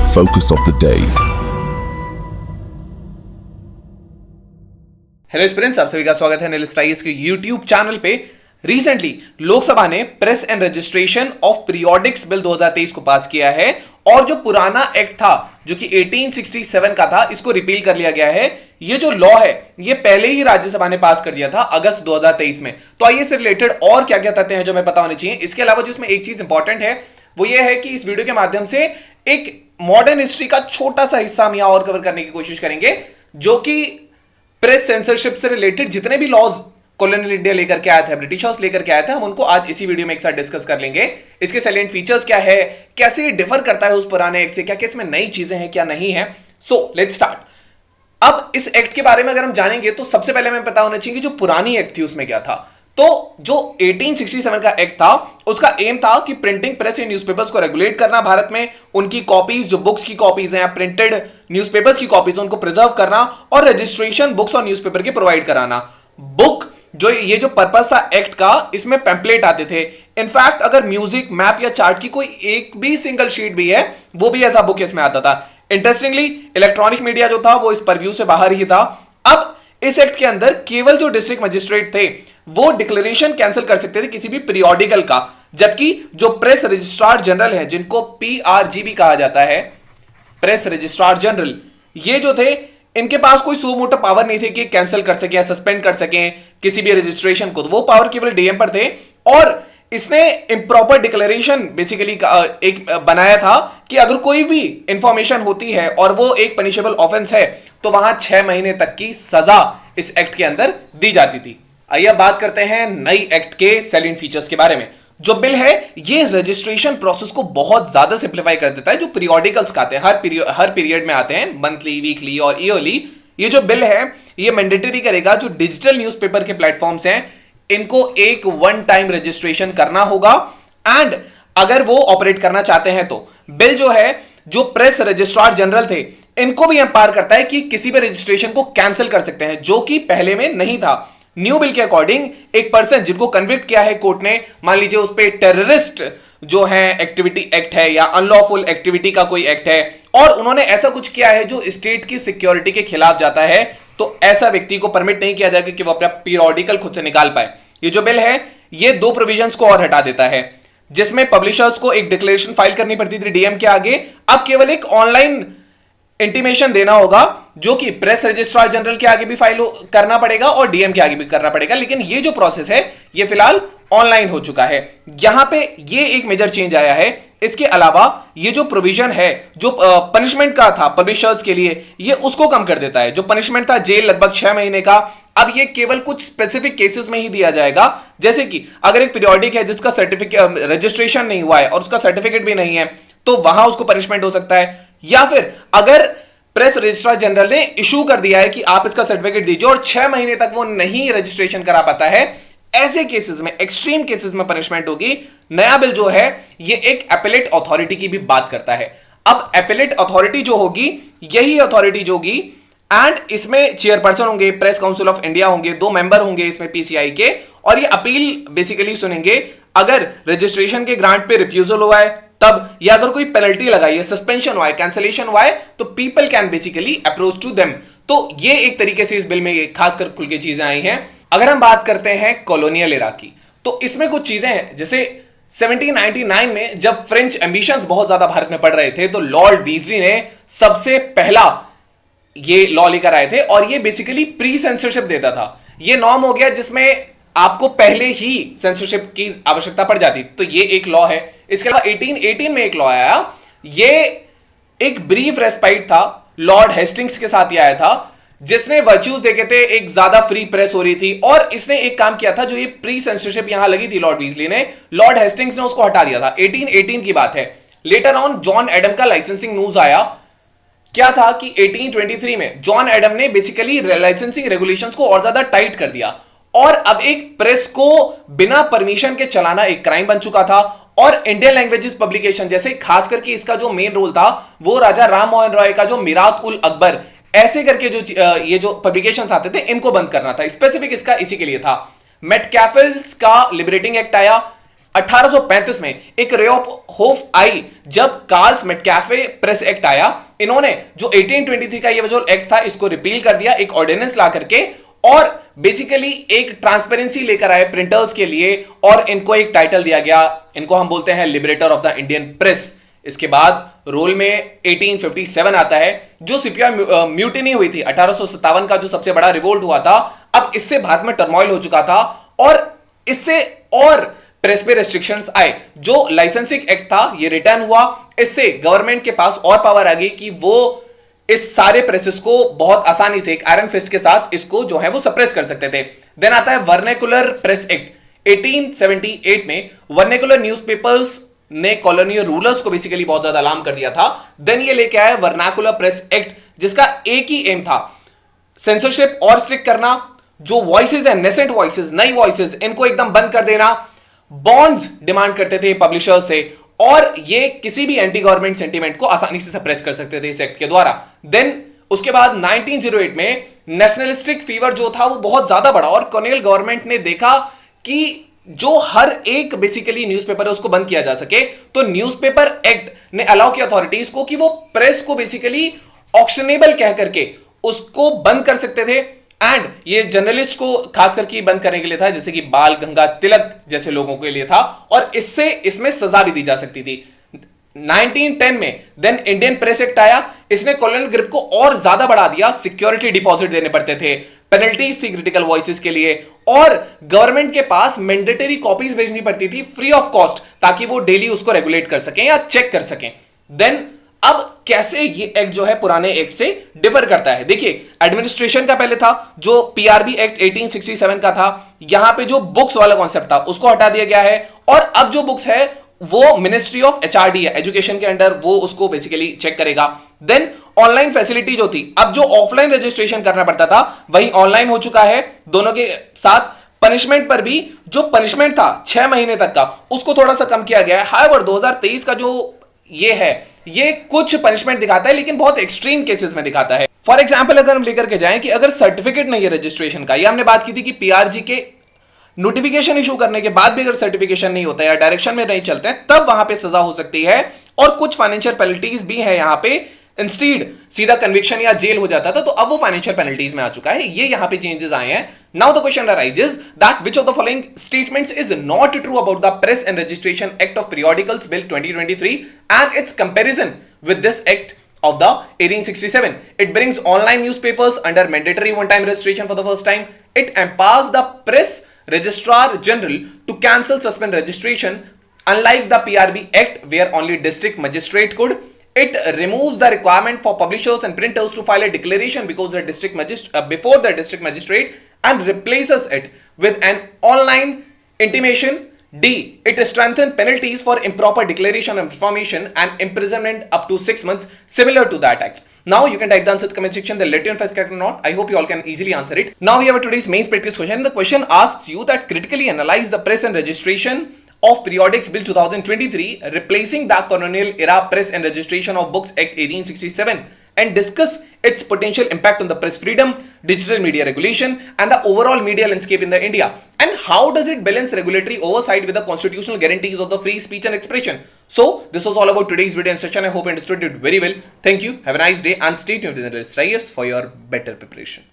Focus of the day. Hello students, आप सभी का स्वागत है एनालिस्ट आईएएस के यूट्यूब चैनल पे। रिसेंटली लोकसभा ने press and registration of periodicals bill 2023 को पास किया है और जो पुराना एक्ट था जो कि 1867 का था, इसको रिपील कर लिया गया है। ये जो लॉ है ये पहले ही राज्यसभा ने पास कर दिया था अगस्त 2023 में। तो आइए इससे रिलेटेड और क्या क्या तथ्य हैं जो हमें पता होने चाहिए। इसके अलावा जिसमें एक चीज इंपॉर्टेंट है वो ये है कि इस वीडियो के माध्यम से एक मॉडर्न हिस्ट्री का छोटा सा हिस्सा हम यहां और कवर करने की कोशिश करेंगे, जो कि प्रेस सेंसरशिप से रिलेटेड जितने भी लॉज कॉलोनियल इंडिया लेकर के आया था, ब्रिटिशर्स लेकर के आया था, हम उनको आज इसी वीडियो में एक साथ डिस्कस कर लेंगे। इसके सैलेंट फीचर्स क्या है, कैसे ये डिफर करता है उस पुराने एक्ट से, क्या क्या इसमें नई चीजें हैं क्या नहीं है। So let's start. अब इस एक्ट के बारे में अगर हम जानेंगे तो सबसे पहले हमें पता होना चाहिए कि जो पुरानी एक्ट थी उसमें क्या था। तो जो 1867 का एक्ट था उसका एम था कि प्रिंटिंग प्रेस या न्यूज़पेपर्स को रेगुलेट करना, भारत में उनकी कॉपीज, जो बुक्स की कॉपीज हैं, प्रिंटेड न्यूज़पेपर्स की कॉपीज, उनको प्रिजर्व करना और रजिस्ट्रेशन बुक्स और न्यूज़पेपर के प्रोवाइड कराना। बुक जो ये जो पर्पस था एक्ट का, इसमें पैम्पलेट आते थे। इनफैक्ट अगर म्यूजिक, मैप या चार्ट की कोई एक भी सिंगल शीट भी है वो भी ऐसा बुक इसमें आता था। इंटरेस्टिंगली इलेक्ट्रॉनिक मीडिया जो था वो इस परव्यू से बाहर ही था। अब इस एक्ट के अंदर केवल जो डिस्ट्रिक्ट मजिस्ट्रेट थे वो डिक्लेरेशन कैंसिल कर सकते थे किसी भी पीरियोडिकल का, जबकि जो प्रेस रजिस्ट्रार जनरल है, जिनको पीआरजी भी कहा जाता है, प्रेस रजिस्ट्रार जनरल, ये जो थे इनके पास कोई सो मोटो पावर नहीं थे कि कैंसिल कर सके या सस्पेंड कर सके किसी भी रजिस्ट्रेशन को। तो वो पावर केवल डीएम पर थे और इसने इंप्रॉपर डिक्लेरेशन बेसिकली एक बनाया था कि अगर कोई भी इंफॉर्मेशन होती है और वो एक पनिशेबल ऑफेंस है तो वहां 6 महीने तक की सजा इस एक्ट के अंदर दी जाती थी। आइए बात करते हैं नई एक्ट के सैलेंट फीचर्स के बारे में। जो बिल है ये रजिस्ट्रेशन प्रोसेस को बहुत ज्यादा सिंप्लीफाई कर देता है। जो पीरियोडिकल्स का आते हैं, हर पीरियड में आते हैं, मंथली, वीकली और ईयरली, ये जो बिल है ये मैंडेटरी करेगा जो डिजिटल न्यूज़पेपर के प्लेटफॉर्म्स हैं इनको एक वन टाइम रजिस्ट्रेशन करना होगा। एंड अगर वो ऑपरेट करना चाहते हैं तो बिल जो है, जो प्रेस रजिस्ट्रार जनरल थे इनको भी एम्पावर करता है कि किसी भी रजिस्ट्रेशन को कैंसिल कर सकते हैं, जो कि पहले में नहीं था। न्यू बिल के अकॉर्डिंग एक पर्सन जिनको कन्विक्ट किया है कोर्ट ने, मान लीजिए उस पर टेररिस्ट जो है एक्टिविटी एक्ट है या अनलॉफुल एक्टिविटी का कोई एक्ट है और उन्होंने ऐसा कुछ किया है जो स्टेट की सिक्योरिटी के खिलाफ जाता है, तो ऐसा व्यक्ति को परमिट नहीं किया जाएगा कि वो अपना पीरियोडिकल खुद से निकाल पाए। ये जो बिल है ये 2 प्रोविजंस को और हटा देता है, जिसमें पब्लिशर्स को एक डिक्लेरेशन फाइल करनी पड़ती थी डीएम के आगे, अब केवल एक ऑनलाइन इंटीमेशन देना होगा जो कि प्रेस रजिस्ट्रार जनरल के आगे भी फाइल करना पड़ेगा और डीएम के आगे भी करना पड़ेगा। लेकिन ये जो प्रोसेस है ये फिलहाल ऑनलाइन हो चुका है। यहां पे ये एक मेजर चेंज आया है। इसके अलावा ये जो प्रोविजन है जो पनिशमेंट का था पब्लिशर्स के लिए, ये उसको कम कर देता है। जो पनिशमेंट था जेल लगभग 6 महीने का, अब ये केवल कुछ स्पेसिफिक केसेस में ही दिया जाएगा। जैसे कि अगर एक पीरियोडिक है जिसका सर्टिफिकेट रजिस्ट्रेशन नहीं हुआ है और उसका सर्टिफिकेट भी नहीं है तो वहां उसको पनिशमेंट हो सकता है। या फिर अगर प्रेस रजिस्ट्रार जनरल ने इशू कर दिया है कि आप इसका सर्टिफिकेट दीजिए और 6 महीने तक वो नहीं रजिस्ट्रेशन करा पाता है, ऐसे केसेस में, एक्सट्रीम केसेस में पनिशमेंट होगी। नया बिल जो है ये एक एपेलेट अथॉरिटी की भी बात करता है। अब एपेलेट अथॉरिटी जो होगी यही अथॉरिटी जो होगी, एंड इसमें चेयरपर्सन होंगे, प्रेस काउंसिल ऑफ इंडिया होंगे, 2 मेंबर होंगे इसमें पीसीआई के, और ये अपील बेसिकली सुनेंगे अगर रजिस्ट्रेशन के ग्रांट पे रिफ्यूजल हुआ है तब, या अगर कोई पेनल्टी लगाई है, सस्पेंशन हुआ है, कैंसिलेशन हुआ है, तो people can basically approach to them. तो ये एक तरीके से इस बिल में खासकर खुल के चीजें आई हैं। अगर हम बात करते हैं कॉलोनियल एरा की तो इसमें कुछ चीजें हैं, जैसे 1799 में जब फ्रेंच एम्बिशंस बहुत ज्यादा भारत में पड़ रहे थे तो लॉर्ड बीजली ने सबसे पहला ये लॉ लेकर आए थे और ये बेसिकली प्री सेंसरशिप देता था। ये नॉर्म हो गया जिसमें आपको पहले ही सेंसरशिप की आवश्यकता पड़ जाती, तो ये एक लॉ है। इसके अलावा 1818 में एक लॉ आया, ये एक ब्रीफ रेस्पाइट था, लॉर्ड हेस्टिंग्स के साथ ही आया था, जिसने वर्च्यूज देखे थे, एक ज्यादा फ्री प्रेस हो रही थी और इसने एक काम किया था, जो ये प्री सेंसरशिप यहां लगी थी लॉर्ड बीजली ने, लॉर्ड हेस्टिंग्स ने उसको हटा दिया था। 1818 की बात है। लेटर ऑन जॉन एडम का लाइसेंसिंग न्यूज आया। क्या था कि 1823 में जॉन एडम ने बेसिकली लाइसेंसिंग रेगुलेशंस को और ज्यादा टाइट कर दिया और अब एक प्रेस को बिना परमिशन के चलाना एक क्राइम बन चुका था। और इंडियन लैंग्वेजेस पब्लिकेशन, जैसे खास करके इसका जो मेन रोल था वो राजा राम मोहन रॉय का जो मिरात उल अकबर, ऐसे करके जो ये जो पब्लिकेशंस आते थे इनको बंद करना था। स्पेसिफिक इसका इसी के लिए था। मेटकैफल्स का लिबरेटिंग एक्ट आया, 1835 में एक रे ऑफ होप आई जब कार्ल्स मैककेफे प्रेस एक्ट आया। इन्होंने जो 1823 का ये जो एक्ट था इसको रिपील कर दिया एक ऑर्डिनेंस ला करके, और बेसिकली एक ट्रांसपेरेंसी लेकर आए प्रिंटर्स के लिए, और इनको एक टाइटल दिया गया, इनको हम बोलते हैं liberator of the Indian press. इसके बाद रोल में 1857 आता है, जो सिपिया म्यूटिनी हुई थी 1857 का जो सबसे बड़ा रिवोल्ट हुआ था। अब इससे भारत में टर्मोइल हो चुका था और इससे और प्रेस पे रेस्ट्रिक्शंस आए। जो लाइसेंसिंग एक्ट था ये रिटर्न हुआ, इससे गवर्नमेंट के पास और पावर आ गई कि वो इस सारे प्रेसेस को बहुत आसानी से एक आयरन फिस्ट के साथ इसको जो है वो सप्रेस कर सकते थे। देन आता है वर्नेकुलर प्रेस एक्ट 1878 में। वर्नेकुलर न्यूज़पेपर्स ने कॉलोनियल रूलर्स को बेसिकली बहुत ज्यादा अलार्म कर दिया था। देन ये लेके आया वर्नाकुलर प्रेस एक्ट, जिसका एक ही एम था सेंसरशिप और स्ट्रिक्ट करना, जो वॉइसेस है नेसेंट वॉइसेस, नई वॉइसेस, इनको एकदम बंद कर देना। बॉन्ड्स डिमांड करते थे पब्लिशर्स से, और ये किसी भी एंटी गवर्नमेंट सेंटीमेंट को आसानी से सप्रेस कर सकते थे इस एक्ट के द्वारा। देन उसके बाद 1908 में नेशनलिस्टिक फीवर जो था वो बहुत ज्यादा बढ़ा, और कॉलोनियल गवर्नमेंट ने देखा कि जो हर एक बेसिकली न्यूज़पेपर है उसको बंद किया जा सके, तो न्यूज़पेपर एक्ट ने अलाउ किया अथॉरिटीज को कि वो प्रेस को बेसिकली ऑक्शनेबल कह करके उसको बंद कर सकते थे। एंड ये जर्नलिस्ट को खास करके बंद करने के लिए था, जैसे कि बाल गंगा तिलक जैसे लोगों के लिए था, और इससे इसमें सजा भी दी जा सकती थी। 1910 में देन इंडियन प्रेस एक्ट आया। इसने कॉलोनियल ग्रिप को और ज्यादा बढ़ा दिया, सिक्योरिटी डिपॉजिट देने पड़ते थे, पेनल्टीज थी क्रिटिकल वॉइसेस के लिए, और गवर्नमेंट के पास मैंडेटरी कॉपीज भेजनी पड़ती थी फ्री ऑफ कॉस्ट, ताकि वो डेली उसको रेगुलेट कर सकें या चेक कर सकें। देन अब कैसे ये एक्ट जो है पुराने एक्ट से डिफर करता है, देखिए एडमिनिस्ट्रेशन का पहले था जो पीआरबी एक्ट 1867 का था, यहां पे जो बुक्स वाला कॉन्सेप्ट था उसको हटा दिया गया है, और अब जो बुक्स है वो मिनिस्ट्री ऑफ एचआरडी है एजुकेशन के अंडर, वो उसको बेसिकली चेक करेगा। देन ऑनलाइन फैसिलिटी जो थी, अब जो ऑफलाइन रजिस्ट्रेशन करना पड़ता था वही ऑनलाइन हो चुका है। दोनों के साथ पनिशमेंट पर भी जो पनिशमेंट था 6 महीने तक का, उसको थोड़ा सा कम किया गया है। हाउएवर 2023 का जो ये है, ये कुछ पनिशमेंट दिखाता है लेकिन बहुत एक्सट्रीम केसेस में दिखाता है। फॉर एग्जांपल अगर हम लेकर के जाएं कि अगर सर्टिफिकेट नहीं है रजिस्ट्रेशन का, ये हमने बात की थी कि पीआरजी के नोटिफिकेशन इशू करने के बाद भी अगर सर्टिफिकेशन नहीं होता है या डायरेक्शन में नहीं चलते हैं, तब वहां पे सजा हो सकती है, और कुछ फाइनेंशियल पेनल्टीज भी है यहां पे। इंस्टीड सीधा कन्विक्शन या जेल हो जाता था, तो अब वो फाइनेंशियल पेनल्टीज में आ चुका है। ये यहां पे चेंजेस आए हैं। Now the question arises that which of the following statements is not true about the press and registration act of periodicals bill 2023 and it's comparison with this act of the 1867. It brings online newspapers under mandatory one-time registration for the first time. It empowers the press registrar general to cancel, suspend registration, unlike the PRB Act where only district magistrate could. It removes the requirement for publishers and printers to file a declaration before the district magistrate and replaces it with an online intimation. D. It strengthens penalties for improper declaration of information and imprisonment up to 6 months, similar to that act. Now you can type the answer in the comment section. They'll let you know if it's correct or not. I hope you all can easily answer it. Now we have today's main practice question. The question asks you that critically analyze the press and registration of Periodics Bill 2023, replacing the colonial era Press and Registration of Books Act 1867, and discuss its potential impact on the press freedom, digital media regulation, and the overall media landscape in the India. And how does it balance regulatory oversight with the constitutional guarantees of the free speech and expression? So, this was all about today's video and session. I hope you understood it very well. Thank you. Have a nice day and stay tuned with the Reyes for your better preparation.